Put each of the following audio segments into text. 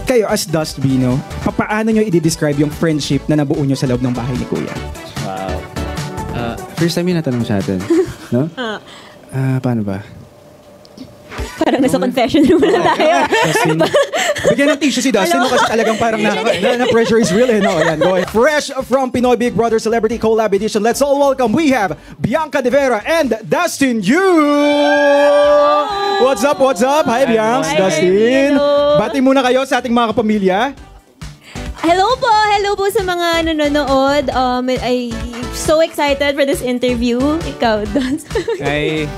Kayo as Dust Bino, paano nyo i-describe yung friendship na nabuo nyo sa loob ng bahay ni Kuya? Wow. First time yung natanong sa atin. No? Paano ba? Parang nasa confession room na tayo. Bigyan ng tissue si Dustin, no? Kasi talagang parang na pressure is real, eh, no? Ayan, go ahead. Fresh from Pinoy Big Brother Celebrity Collab Edition, let's all welcome, we have Bianca De Vera and Dustin Yu! What's up, what's up? Hi, Bianca, Dustin. Bati muna kayo sa ating mga kapamilya. Hello po sa mga nanonood. I'm so excited for this interview. Ikaw, Dustin.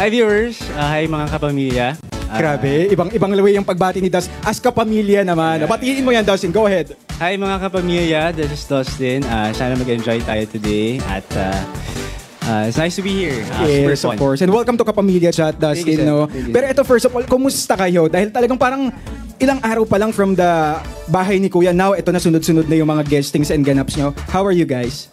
Hi viewers, hi mga kapamilya. Grabe, ibang way yung pagbati ni Dustin. As kapamilya naman. Batiin mo yan, Dustin. Go ahead. Hi mga kapamilya, this is Dustin. Sana mag-enjoy tayo today at it's nice to be here. Yes, of course. And welcome to Kapamilya Chat, Dustin. No? Pero ito, first of all, kumusta kayo? Dahil talagang parang ilang araw pa lang from the bahay ni Kuya. Now, ito na sunod-sunod na yung mga guestings and ganaps nyo. How are you guys?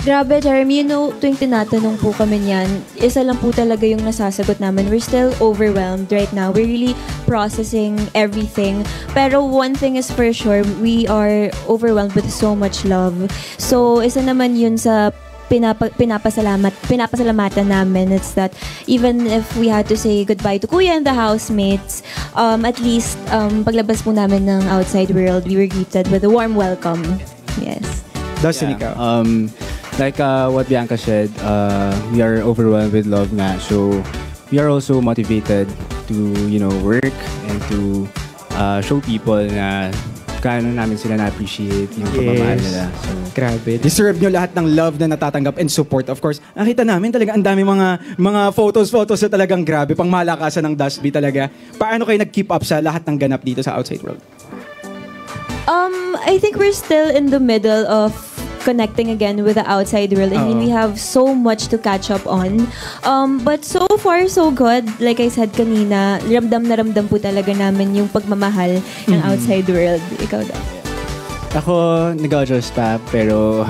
Grabe, Jeremy, tuwing tinatanong po kami niyan, isa lang po talaga yung nasasagot namin. We're still overwhelmed right now. We're really processing everything. Pero one thing is for sure, we are overwhelmed with so much love. So, isa naman yun sa pinapasalamatan namin. It's that even if we had to say goodbye to Kuya and the housemates, at least paglabas po namin ng outside world, we were greeted with a warm welcome. Yes. Dustin, ikaw? Like what Bianca said, we are overwhelmed with love nga. So we are also motivated to, work and to show people na kano namin sila na-appreciate yung pagmamahal nila. So, grabe. Deserve nyo lahat ng love na natatanggap and support. Of course, nakita namin talaga ang dami mga photos na talagang grabe. Pang malakasan ng Dust B talaga. Paano kayo nag-keep up sa lahat ng ganap dito sa outside world? I think we're still in the middle of connecting again with the outside world. I mean, we have so much to catch up on. But so far, so good. Like I said kanina, ramdam na ramdam po talaga namin yung pagmamahal ng outside world. Ikaw daw. Ako, nag-adjust pa, pero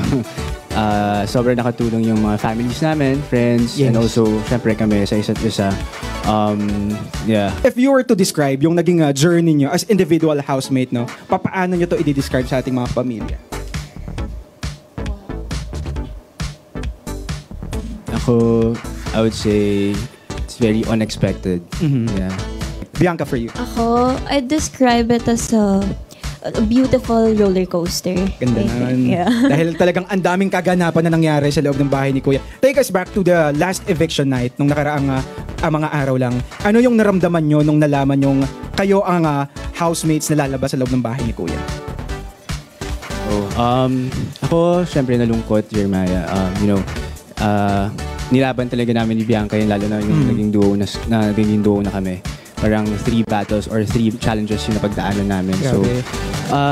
sobrang nakatulong yung mga families namin, friends, and also, syempre kami sa isa't isa. Yeah. If you were to describe yung naging journey nyo as individual housemate, no, paano nyo to i-describe sa ating mga pamilya? Ako, I would say it's very unexpected. Yeah. Bianca, for you? Ako, I'd describe it as a beautiful roller coaster. Ganda naman. Yeah. Dahil talagang ang daming kaganapan na nangyari sa loob ng bahay ni Kuya. Take us back to the last eviction night nung nakaraang mga araw lang. Ano yung naramdaman nyo nung nalaman yung kayo ang housemates na lalabas sa loob ng bahay ni Kuya? Ako, syempre nalungkot, Jeremiah. Nilaban talaga namin ni Bianca yun, lalo na yung naging duo na kami. Parang 3 battles or 3 challenges yung napagdaanan namin. Grabe. So,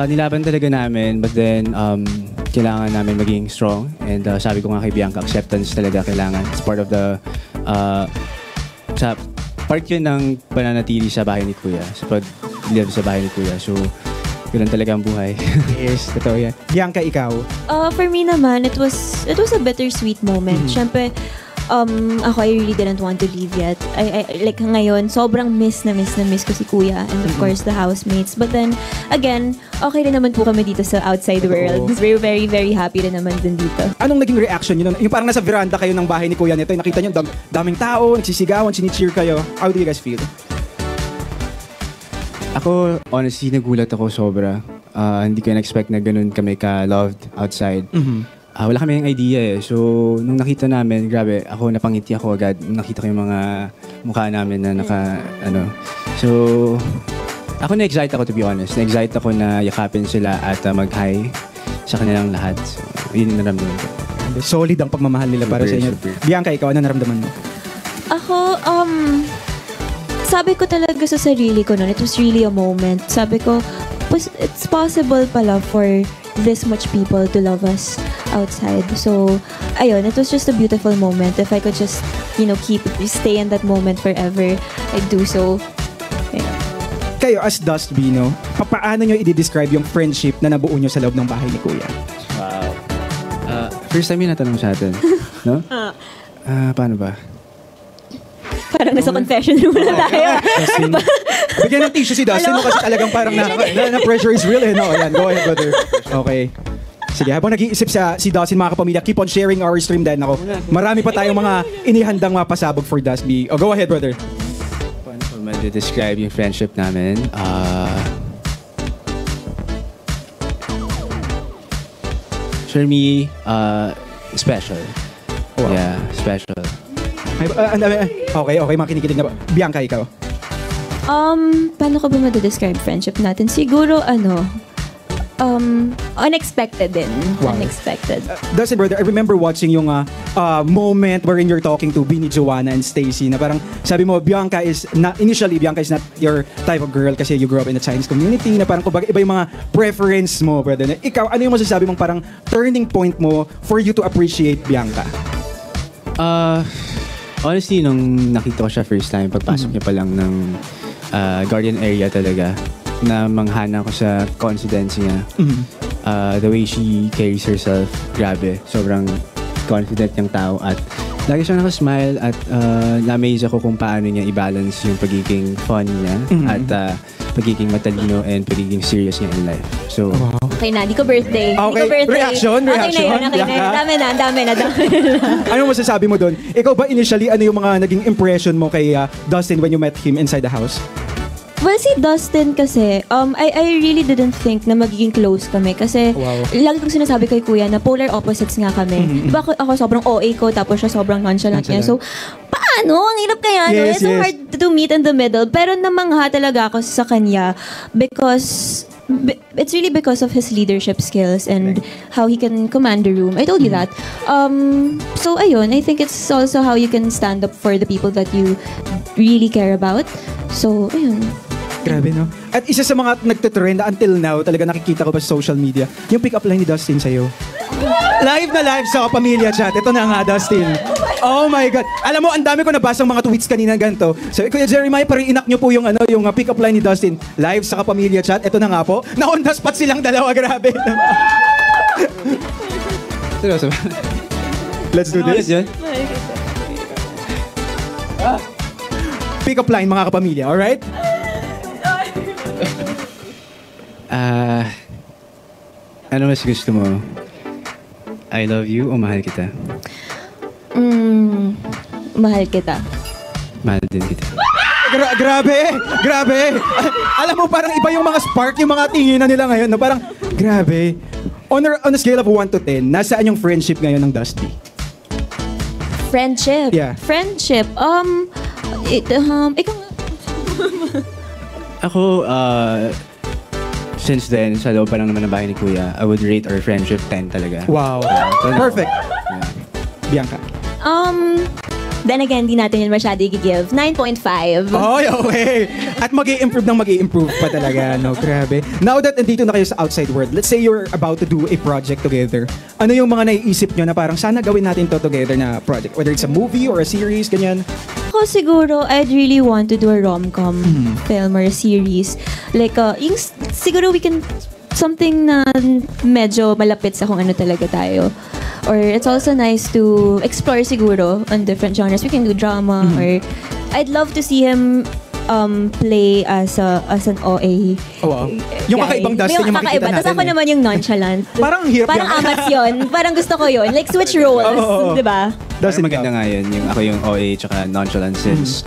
nilaban talaga namin, but then kailangan namin maging strong. And sabi ko nga kay Bianca, acceptance talaga kailangan. It's part of the part yun ng pananatili sa bahay ni Kuya, sa pag-live sa bahay ni Kuya. So, ganun talaga ang buhay. Yes, totoo yan. Bianca, ikaw? For me naman, it was a bittersweet moment. Siyempre, ako, I really didn't want to leave yet. I like ngayon, sobrang miss ko si Kuya and of course the housemates. But then, again, okay rin naman po kami dito sa outside world. We're very, very happy rin naman din dito. Anong naging reaction nyo? Yung parang nasa veranda kayo ng bahay ni Kuya nito, nakita nyo daming tao, nagsisigawan, sini-cheer kayo. How do you guys feel? Ako, honestly, nagulat ako sobra. Hindi ko na-expect na ganun kami ka-loved outside. Wala kami yung idea eh. So, nung nakita namin, grabe, ako napangiti ako agad. Nung nakita ko yung mga mukha namin na So, ako na-excite ako to be honest. Na-excite ako na yakapin sila at mag-hi sa kanilang lahat. So, yun yung naramdaman ko. Solid ang pagmamahal nila para sa inyo. Bianca, ikaw, ano naramdaman mo? Ako, sabi ko talaga sa sarili ko noon, it was really a moment. Sabi ko, it's possible pala for this much people to love us outside. So, ayun, it was just a beautiful moment. If I could just, stay in that moment forever, I'd do so. Yeah. Kayo as Dust Bino, paano nyo i-describe yung friendship na nabuo nyo sa loob ng bahay ni Kuya? Wow. First time yung natanong sa atin, no? Paano ba? Parang nasa confession room na tayo. Bigyan ng tissue si Dustin mo kasi talagang parang na pressure is real eh. No, ayan, go ahead, brother. Okay. Sige, habang nag-iisip si Dustin, mga kapamilya, keep on sharing our stream din. Ako, marami pa tayong mga inihandang mapasabog for Dusty. Oh, go ahead, brother. Paano ko ma-describe yung friendship namin? For me, special. Wow. Yeah, special. Okay, makinikilig na ba? Bianca, ikaw. Paano ko ba ma-describe friendship natin? Siguro, unexpected din. Wow. Unexpected. Dustin, brother, I remember watching yung moment wherein you're talking to Bini, Joanna, and Stacy na parang sabi mo, Bianca is not your type of girl kasi you grew up in a Chinese community na parang kumbaga iba yung mga preference mo, brother. Na ikaw, ano yung masasabi mong parang turning point mo for you to appreciate Bianca? Honestly, nung nakita ko siya first time, pagpasok niya pa lang ng Guardian area talaga, na manghana ko sa confidence niya. The way she carries herself, grabe. Sobrang confident niyang tao at lagi siyang nakasmile at na-amaze ako kung paano niya i-balance yung pagiging funny niya at pagiging matalino and pagiging serious niya in life. So, Okay na, di ko birthday. Okay, Di ko birthday. reaction. Okay na. Dami na. Ano masasabi mo doon? Ikaw ba initially, ano yung mga naging impression mo kay Dustin when you met him inside the house? Well, si Dustin kasi, I really didn't think na magiging close kami kasi lagi kong sinasabi kay Kuya na polar opposites nga kami. Diba ako sobrang OA ko tapos siya sobrang nonchalant niya. So, paano? Ang hirap kaya, no? It's so hard to meet in the middle. Pero namangha talaga ako sa kanya because it's really because of his leadership skills and how he can command the room. I told you that. So, ayun, I think it's also how you can stand up for the people that you really care about. So, ayun. Grabe, no? At isa sa mga nagtitrend until now, talaga nakikita ko pa sa social media, yung pick-up line ni Dustin sa'yo. Live na live sa Kapamilya Chat. Ito na nga, Dustin. Oh my God. Alam mo, ang dami ko nabasang mga tweets kanina ganito. So, Kuya Jeremiah, pari-inak nyo po yung, yung pick-up line ni Dustin. Live sa Kapamilya Chat. Ito na nga po. Na-on the spot silang dalawa. Grabe. seryoso. Let's do this. Pick-up line, mga kapamilya. Alright? Ano mas gusto mo? I love you o mahal kita? Mahal kita. Mahal din kita. Grabe. Alam mo, parang iba yung mga spark, yung mga tinginan nila ngayon. No? Parang, grabe. On a scale of 1 to 10, nasaan yung friendship ngayon ng Dusty? Friendship? Yeah. Friendship? Ikaw nga. Ako, since then, sa loob pa lang naman ng bahay ni Kuya, I would rate our friendship 10 talaga. Wow. Perfect. Yeah. Bianca. Then again, di natin yun masyado i-give. 9.5. Okay. At mag-i-improve pa talaga, no? Grabe. Now that nandito na kayo sa outside world, let's say you're about to do a project together. Ano yung mga naiisip nyo na parang sana gawin natin to together na project? Whether it's a movie or a series, ganyan? Ako siguro, I'd really want to do a rom-com film or a series. Like, yung siguro we can something na medyo malapit sa kung ano talaga tayo. Or it's also nice to explore siguro on different genres. We can do drama or I'd love to see him play as an OA. Oh, wow. Yung guy. kakaibang Dustin yung makikita natin. Tapos ako naman yung nonchalant. Parang hirap Parang yan. amas yun. Parang gusto ko yun. Like switch roles. Oo. Diba? Dustin, maganda nga yun. Yung ako yung OA tsaka nonchalant since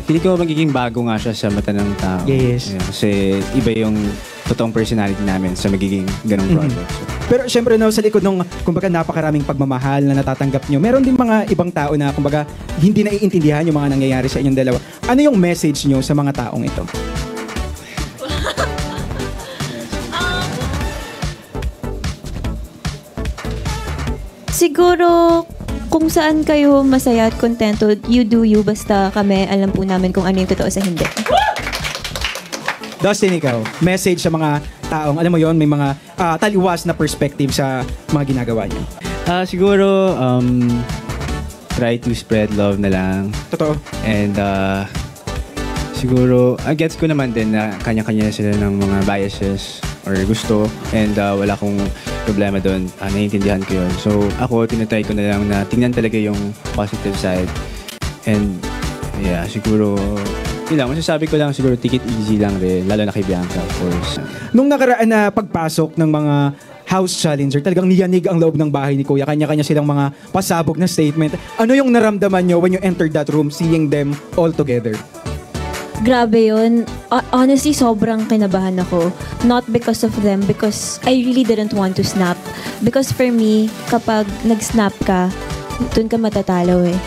feeling ko magiging bago nga siya sa mata ng tao. Yes. Yeah, kasi iba yung totoong personality namin sa magiging ganong project. So, Pero syempre, no, sa likod ng, kumbaga, napakaraming pagmamahal na natatanggap nyo, meron din mga ibang tao na, kumbaga, hindi naiintindihan yung mga nangyayari sa inyong dalawa. Ano yung message nyo sa mga taong ito? Siguro, kung saan kayo masaya at kontento, you do you. Basta kami, alam po namin kung ano yung totoo sa hindi. Dustin, ikaw, message sa mga taong, alam mo yon, may mga taliwas na perspective sa mga ginagawa nyo. siguro, try to spread love na lang. Totoo. And siguro, gets ko naman din na kanya-kanya sila ng mga biases or gusto. And wala akong problema doon. Naiintindihan ko yun. So, ako, tinatry ko na lang na tingnan talaga yung positive side. And, yeah, siguro, yun lang, masasabi ko lang siguro take it easy lang rin, lalo na kay Bianca, of course. Nung nakaraan na pagpasok ng mga house challenger, talagang niyanig ang loob ng bahay ni Kuya. Kanya-kanya silang mga pasabog na statement. Ano yung naramdaman nyo when you entered that room, seeing them all together? Grabe yun. Honestly, sobrang kinabahan ako. Not because of them, because I really didn't want to snap. Because for me, kapag nag-snap ka, dun ka matatalo eh.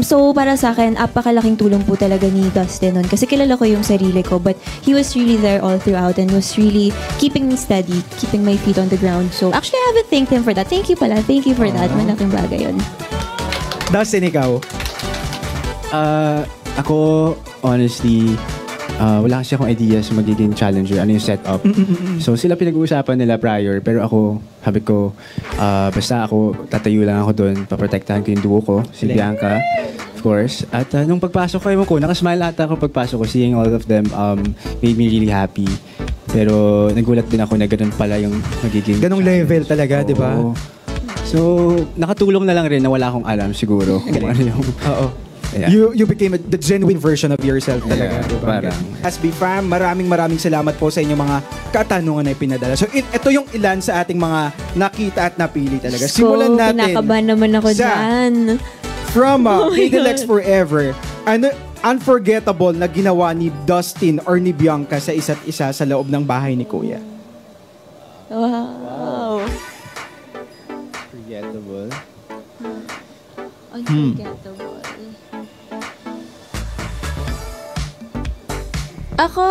So para sa akin, apakalaking tulong po talaga ni Dustin nun. Kasi kilala ko yung sarili ko, but he was really there all throughout and was really keeping me steady, keeping my feet on the ground. So actually, I haven't thanked him for that. Thank you pala. Thank you for that. Malaking bagay yun. Dustin, ikaw? Ako, honestly, wala kasi akong idea sa magiging challenger, ano yung setup. So sila pinag-uusapan nila prior, pero ako, sabi ko, basta ako, tatayo lang ako doon, paprotektahan ko yung duo ko, si Bianca, of course. At nung pagpasok ko, ewan ko, nakasmile ata ako pagpasok ko, seeing all of them made me really happy. Pero nagulat din ako na ganun pala yung magiging... Ganong level talaga, di ba? So, nakatulong na lang rin na wala akong alam siguro kung ano yung... Oo. Yeah. You became the genuine version of yourself talaga. Yeah, diba? parang. SB Fam, maraming salamat po sa inyong mga katanungan na ipinadala. So ito yung ilan sa ating mga nakita at napili talaga. Simulan natin. Kinakabahan naman ako dyan. From Oh my Pidelex Forever, ano unforgettable na ginawa ni Dustin or ni Bianca sa isa't isa sa loob ng bahay ni Kuya? Wow. Forgettable. Unforgettable. Ako,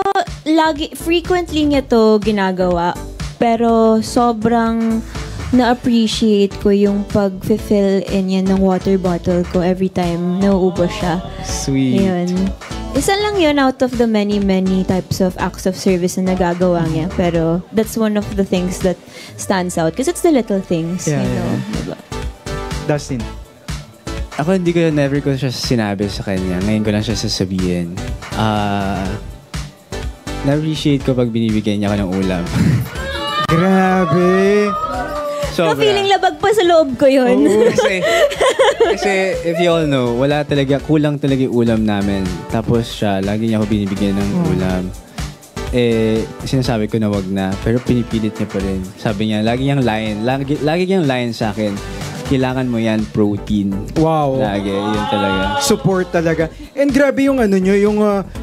frequently niya to ginagawa. Pero sobrang na-appreciate ko yung pag-fill in yan ng water bottle ko every time nauubos siya. Sweet. Ayun. Isa lang yun out of the many types of acts of service na nagagawa niya. Pero that's one of the things that stands out. Because it's the little things, Yeah, you know. yeah. Diba? Dustin. Ako never ko siya sinabi sa kanya. Ngayon ko lang siya sasabihin. Na-appreciate ko pag binibigyan niya ako ng ulam. Grabe. Sobra. Feeling labag pa sa loob ko yun. Oo. Kasi if you all know, kulang talaga yung ulam namin. Tapos siya, lagi niya ako binibigyan ng ulam. Sinasabi ko na wag na, pero pinipilit niya pa rin. Sabi niya, lagi niyang line sa akin, kailangan mo yan, protein. Wow. Lagi, yun talaga. Support talaga. And grabe yung yung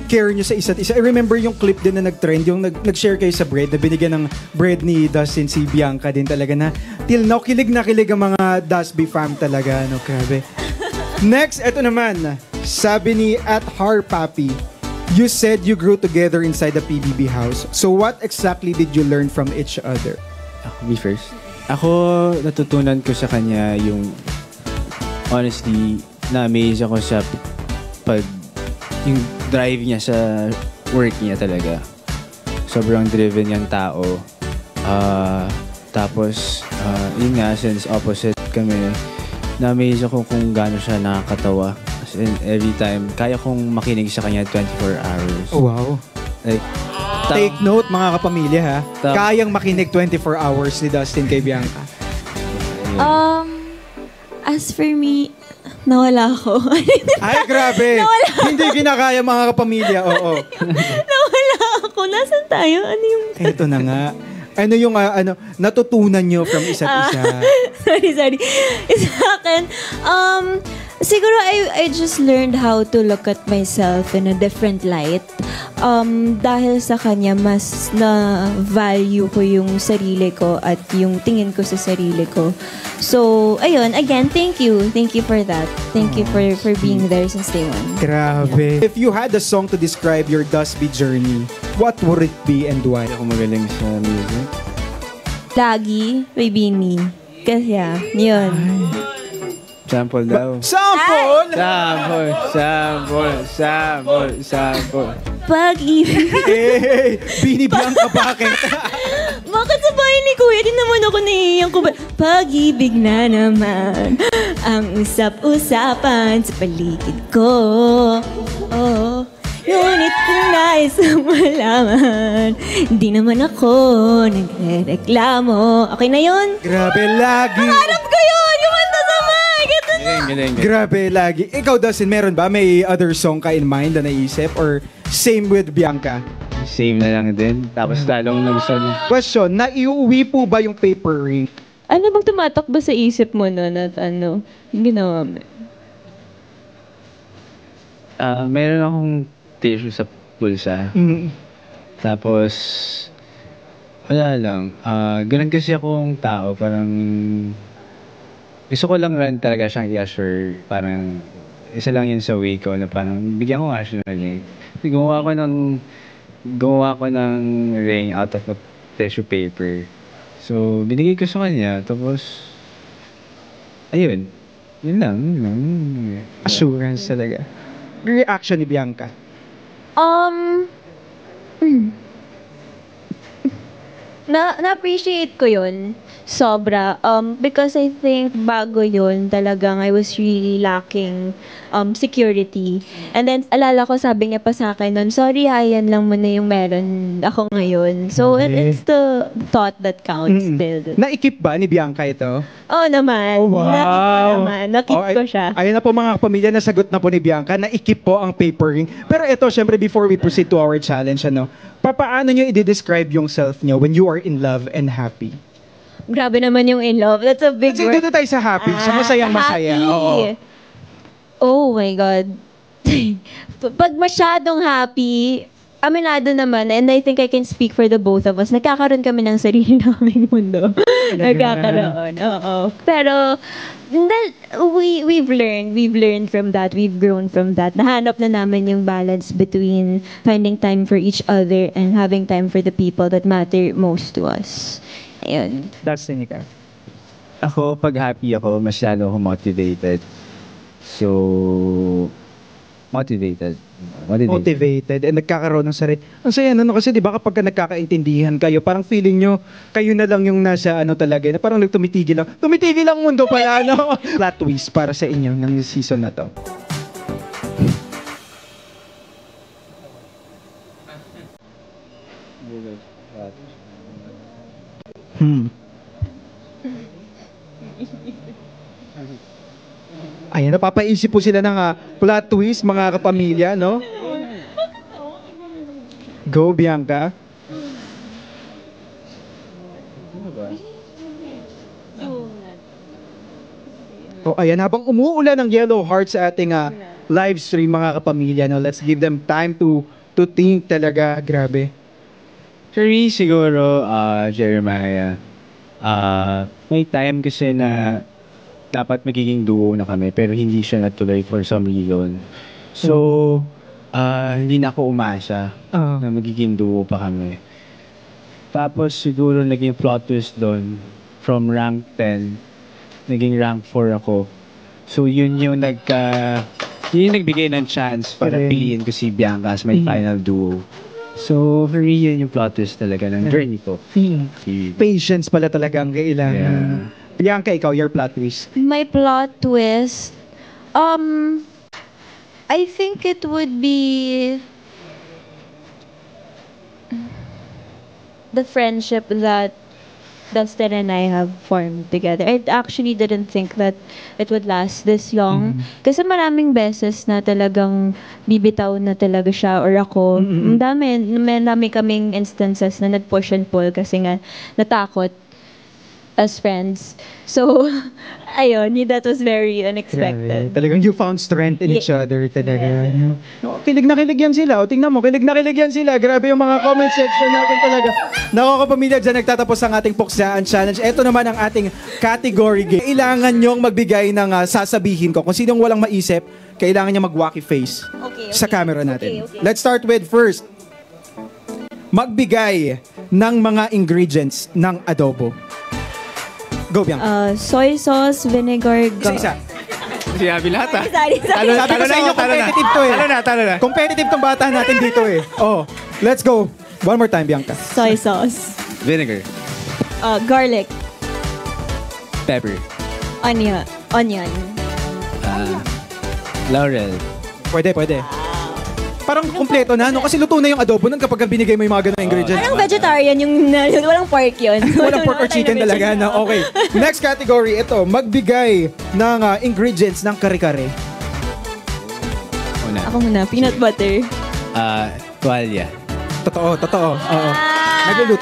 care nyo sa isa't isa. I remember yung clip din na nag-trend, yung nag-share kayo sa bread, na binigyan ng bread ni Dustin si Bianca din talaga na till now, kilig na kilig ang mga Dusby fam talaga. No, grabe. Next, eto naman. Sabi ni @harpapi, you said you grew together inside the PBB house. So what exactly did you learn from each other? Me first. Ako, natutunan ko sa kanya yung honestly, na-amaze ako sa yung drive niya sa work niya talaga. Sobrang driven niyang tao. Tapos, yun nga, since opposite kami, na-amaze ako kung gaano siya nakakatawa. As in, every time, kaya kong makinig sa kanya 24 hours. Oh, wow. Like, Take note mga kapamilya ha. Kayang makinig 24 hours ni Dustin kay Bianca. As for me, nawala ako. Ay, grabe. Hindi kinakaya mga kapamilya. Oo. Nawala ako. Nasaan tayo? Ano yung... Ito na nga. Ano yung natutunan nyo from isa't isa? Sorry. Sa akin, siguro I just learned how to look at myself in a different light. Dahil sa kanya, mas na-value ko yung sarili ko at yung tingin ko sa sarili ko. So, ayun, again, thank you. Thank you for that. Thank you for being there since day one. Grabe. If you had a song to describe your Dusby journey, what would it be and why? ako magaling sa music. Lagi, may Bini. Kasi, yun. Sample daw. Sample! Sample. Pag-ibig. Hey, Bini Bianca, bakit? Bakit sa bahay ni Kuya? Di naman ako naiiyak ko ba? Pag-ibig na naman ang usap-usapan sa paligid ko. Oh. Ngunit kung nais malaman, di naman ako nagre-reklamo. Okay na yun? Grabe, lagi. Harap ko yun! Kumanta sa mic! Ito na! Galing. Grabe, lagi. Ikaw, Dustin, meron ba? May other song ka in mind na naisip? Or same with Bianca? Same na lang din. Tapos talong nagsun. Question, naiuwi po ba yung paper ring? Ano bang tumatakbo sa isip mo nun at ano, ginawa mo? Meron akong tissue sa pulsa. Tapos, wala lang. Ganun kasi akong tao. Parang, gusto ko lang rin talaga siyang i-assure. Parang, isa lang yun sa way ko na parang, bigyan ko nga siya ng ring. Gumawa ko ng ring out of a tissue paper. So, binigay ko sa kanya. Tapos, ayun. Yun lang. Assurance talaga. Reaction ni Bianca? Na-appreciate ko yun. Sobra. Because I think bago yun, talagang I was really lacking security. And then, alala ko, sabi niya pa sa akin nun, sorry, yan lang muna yung meron ako ngayon. So, it's the thought that counts still. Naikip ba ni Bianca ito? Oo naman. Oh, wow. Nakip ko siya. Ayun na po mga kapamilya, nasagot na po ni Bianca, naikip po ang paper ring. Pero ito, syempre, before we proceed to our challenge, papaano nyo i-describe yung self nyo when you are in love and happy? Grabe naman yung in love. That's a big Kasi word. dito tayo sa happy, sa masayang masaya. Happy. Oo. Oh my God. Pag masyadong happy, aminado naman, and I think I can speak for the both of us, nagkakaroon kami ng sarili naming mundo. Nagkakaroon, oo. Pero, we've learned from that, we've grown from that. Nahanap na namin yung balance between finding time for each other and having time for the people that matter most to us. Ayun. That's Nika. Ako, pag happy ako, masyado ako motivated. So, motivated And nagkakaroon ng sarili. Ang saya kasi 'di ba kapag nagkakaintindihan kayo, parang feeling nyo kayo na lang yung nasa talaga, na parang tumitigil ang mundo pala, Plot twist para sa inyo ng season na to. Ayan, napapaisip po sila ng plot twist, mga kapamilya, no? Go, Bianca. Oh, ayan, habang umuulan ng yellow hearts sa ating live stream, mga kapamilya, no? Let's give them time to think talaga. Grabe. For me, siguro, Jeremiah, may time kasi na dapat magiging duo na kami, pero hindi siya natuloy for some reason. So, hindi na ako umasa na magiging duo pa kami. Tapos, siguro naging plot twist doon, from rank 10, naging rank 4 ako. So, yun yung nagbigay ng chance para piliin ko si Bianca as my final duo. So, for me, yun yung plot twist talaga ng journey ko. Patience pala talaga ang kailangan. Yeah. Bianca, ikaw, your plot twist. My plot twist, I think it would be the friendship that Dustin and I have formed together. I actually didn't think that it would last this long. Kasi maraming beses na talagang bibitaw na talaga siya or ako. Ang dami kaming instances na nag-push and pull kasi nga natakot as friends. So, ayun, that was very unexpected. Talagang you found strength in each other talaga. Yeah. No, kilig na kilig yan sila. O, tingnan mo, kilig na kilig yan sila. Grabe yung mga comment section natin talaga. Nakakapamilya, dyan nagtatapos ang ating Puksaan Challenge. Ito naman ang ating category game. Kailangan nyong magbigay ng sasabihin ko. Kung sinong walang maisip, kailangan niya mag-wacky face sa camera natin. Okay. Let's start with first. Magbigay ng mga ingredients ng adobo. Go, Bianca. Soy sauce, vinegar, Isa-isa. Sinabi lahat Sorry. Sabi ko sa inyo, competitive to eh. Talo na. Competitive tong bata natin dito eh. Oh, let's go. One more time, Bianca. Soy sauce. Vinegar. Garlic. Pepper. Onion. Laurel. Pwede. Parang kumpleto na, no? Kasi luto na yung adobo nun kapag binigay mo yung mga ganong ingredients. Parang vegetarian yung walang pork yun. Walang pork or chicken talaga, no? Okay. Next category, ito. Magbigay ng ingredients ng kare-kare. Una. Ako muna, peanut butter. Tuwalya. Totoo. Oo.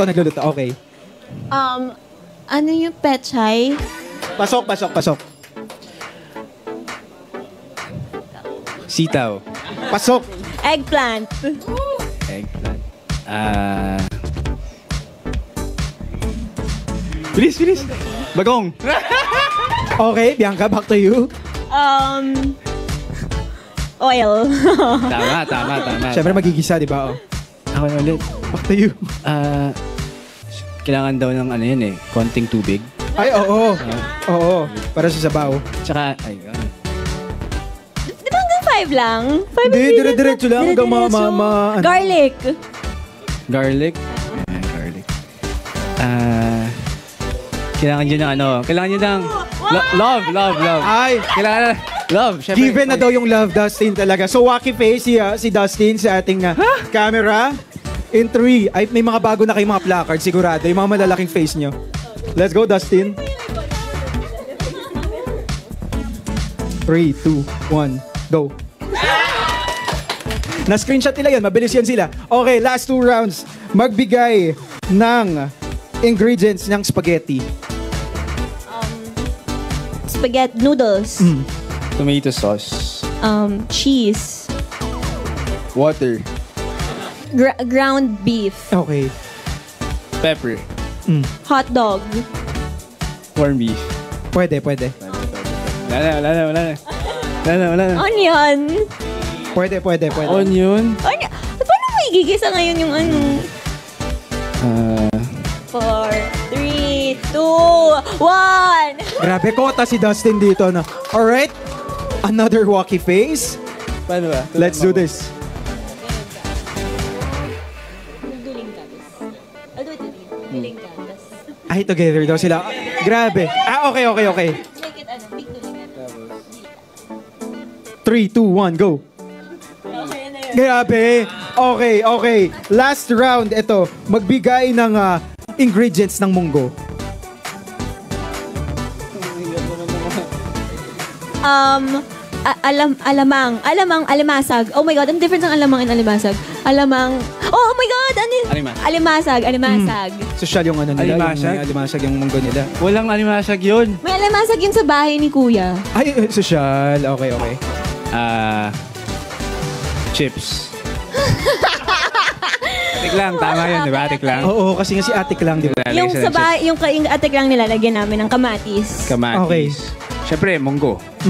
Nagluluto. Okay. Ano yung pechay? Pasok. Sitaw. Pasok. Eggplant. Eggplant. Bilis. Bagong. Okay, Bianca, back to you. Oil. Tama. Siyempre magigisa, di ba? Oh. Ako na ulit. Back to you. Kailangan daw ng ano yun konting tubig. Ay, oo. Oo. Para sa sabaw. Tsaka, Di ba hanggang 5 lang? 5 Hindi, dire-diretso lang hanggang ano. Garlic. garlic. Garlic. Kailangan nyo ng kailangan nyo ng love. Ay, Kailangan love. Syempre, given na daw yung love, Dustin talaga. So, wacky face si Dustin sa ating camera. In 3, ay may mga bago na kayong mga placard, sigurado. Yung mga malalaking face nyo. Let's go, Dustin. 3, 2, 1, go. Na-screenshot nila yun. Mabilis yan sila. Okay, last 2 rounds. Magbigay ng ingredients ng spaghetti. Spaghetti noodles. Tomato sauce. Cheese. Water. Ground beef. Okay. Pepper. Hot dog. Corned beef. Pwede. Wala na. Onion. Pwede. Onion. Paano may gigisa ngayon yung ano? 4, 3, 2, 1. Grabe, kota si Dustin dito. No? Alright. Another wacky face. Paano ba? Let's do this. Ay, together daw sila. Grabe. Okay. Make it big duling. 3, 2, 1, go. Grabe. Okay. Last round, ito. Magbigay ng ingredients ng munggo. Alimasag. Oh my God, ang difference ng alamang and alimasag. Oh my God, ano yun? Alimasag. Social yung ano nila. Alimasag? Yung alimasag yung munggo nila. Walang alimasag yun. May alimasag yun sa bahay ni Kuya. Ay, social. Okay. Chips. Tik lang, tama yun, di ba? Tik lang. Oo, kasi nga si Atik lang, di ba? Yung sa bahay, yung atik lang nilalagyan namin ng kamatis. Kamatis. Okay. Siyempre, munggo. 5,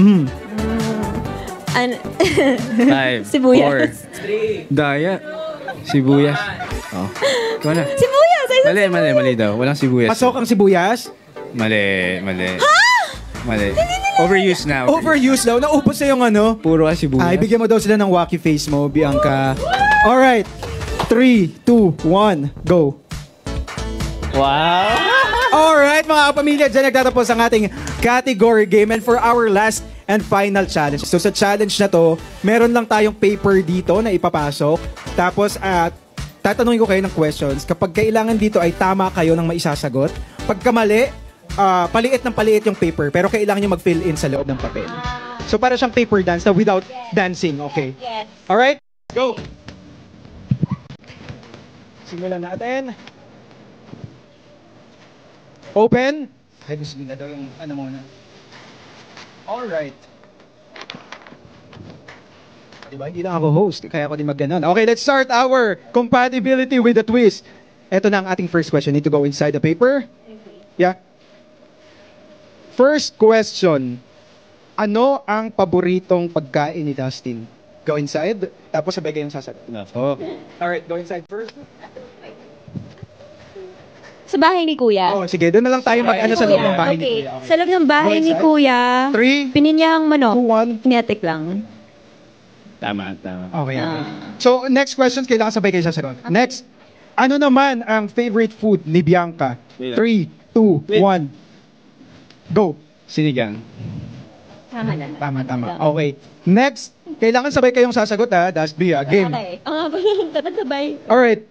Sibuyas. 4, Daya. Sibuyas. Oh. Ikaw na. Sibuyas! Mali daw. Walang sibuyas. Pasok ang sibuyas. Mali. Mali. Overuse na. Overuse daw. Naubos na yung ano. Puro ka sibuyas. Ay, bigyan mo daw sila ng wacky face mo, Bianca. Alright. 3, 2, 1, go. Wow! Alright, mga kapamilya, dyan nagtatapos ang ating category game. And for our last and final challenge. So sa challenge na to, meron lang tayong paper dito na ipapasok. Tapos, tatanungin ko kayo ng questions. Kapag kailangan dito ay tama kayo ng maisasagot. Pagka mali, paliit ng paliit yung paper. Pero kailangan nyo mag-fill in sa loob ng papel. So para siyang paper dance na without dancing, okay? Yes. Alright, go! Simulan natin. Open. Ay, gusto nila daw yung ano muna. Alright. Diba, hindi lang ako host, kaya ako din mag-ganon. Okay, let's start our compatibility with the twist. Ito na ang ating first question. Need to go inside the paper? Yeah. First question. Ano ang paboritong pagkain ni Dustin? Go inside, tapos sabay kayong sasagot. Okay. Alright, go inside first. Sa bahay ni Kuya. Oh, sige, doon na lang tayo mag-ano sa loob ng bahay ni Kuya. Sa loob ng bahay ni Kuya, 3, pininyang manok. 2, 1. Niyatik lang. Tama. Okay. So, next question, kailangan sabay kayo sasagot. Next, ano naman ang favorite food ni Bianca? 3, 2, 1. Go. Sinigang. Tama na. Tama. Okay. Next, Kailangan sabay kayong sasagot ha. Dasby ha. Game. Okay. Tatabay. Alright.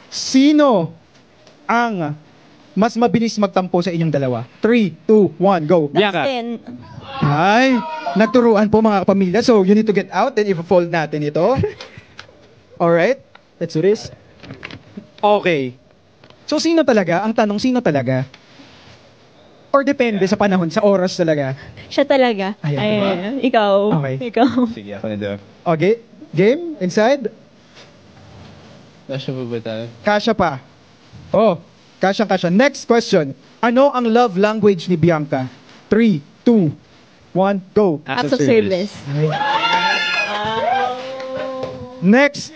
Sino ang mas mabilis magtampo sa inyong dalawa? 3, 2, 1, go. Bianca. Dustin. Ay, nagturuan po mga kapamilya. So, you need to get out and i-fold natin ito. Alright. Let's do this. Okay. So, sino talaga? Ang tanong, sino talaga? Or depende sa panahon, sa oras talaga? Siya talaga. Ayan, Ay, diba? ikaw. Okay. Ikaw. Sige, ako na daw. Okay. Game? Inside? Nasya pa ba tayo? Kasha pa. Oh, kasha. Next question. Ano ang love language ni Bianca? 3, 2, 1, go. Acts of service. Next.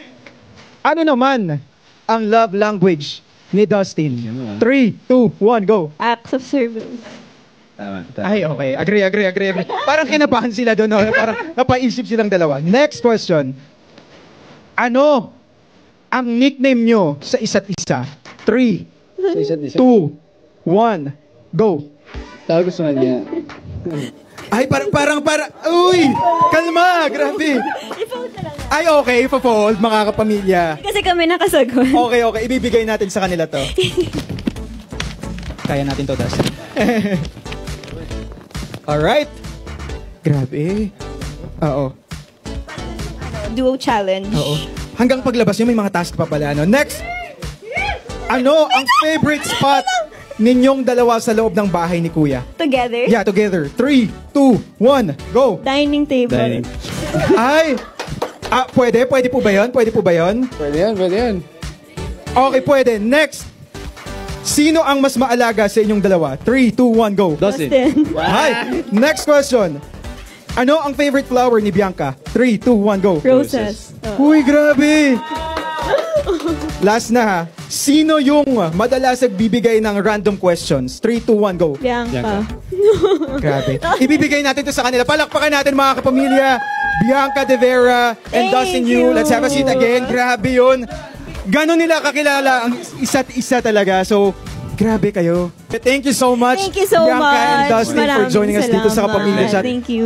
Ano naman ang love language ni Dustin? 3, 2, 1, go. Acts of service. Tama. Ay, okay. Agree. Parang kinabahan sila doon. No? Parang napaisip silang dalawa. Next question. Ano ang nickname nyo sa isa't isa? 3, Sa isa't isa. 2, 1, go. Tawag gusto nga niya. Ay, parang, uy! Kalma! Grabe! Ay, okay. Ipa-fold, mga kapamilya. Kasi kami nakasagot. Okay. Ibibigay natin sa kanila to. Kaya natin to, Dustin. Alright. Grabe. Oo. Duo challenge. Oo. Hanggang paglabas nyo, may mga task pa pala. No? Next! Ano ang favorite spot ninyong dalawa sa loob ng bahay ni Kuya? Together. Yeah, together. 3, 2, 1, go! Dining table. Dining. Ay! Pwede? Pwede po ba yun? Pwede yan. Okay, pwede. Next! Sino ang mas maalaga sa inyong dalawa? 3, 2, 1, go! Dustin. Hi! Next question. Ano ang favorite flower ni Bianca? 3, 2, 1, go! Roses. Uy, grabe! Last na ha. Sino yung madalas nagbibigay ng random questions? 3, 2, 1, go! Bianca. Grabe. Ibibigay natin to sa kanila. Palakpakan natin mga kapamilya. Bianca De Vera and Thank Dustin Yu. you. Let's have a seat again. Grabe yun. Ganon nila kakilala ang isa't isa talaga. So, grabe kayo. Thank you so much. Thank you so Bianca and much. Dustin for Maraming joining us dito sa salamat. Kapamilya Chat. Thank you.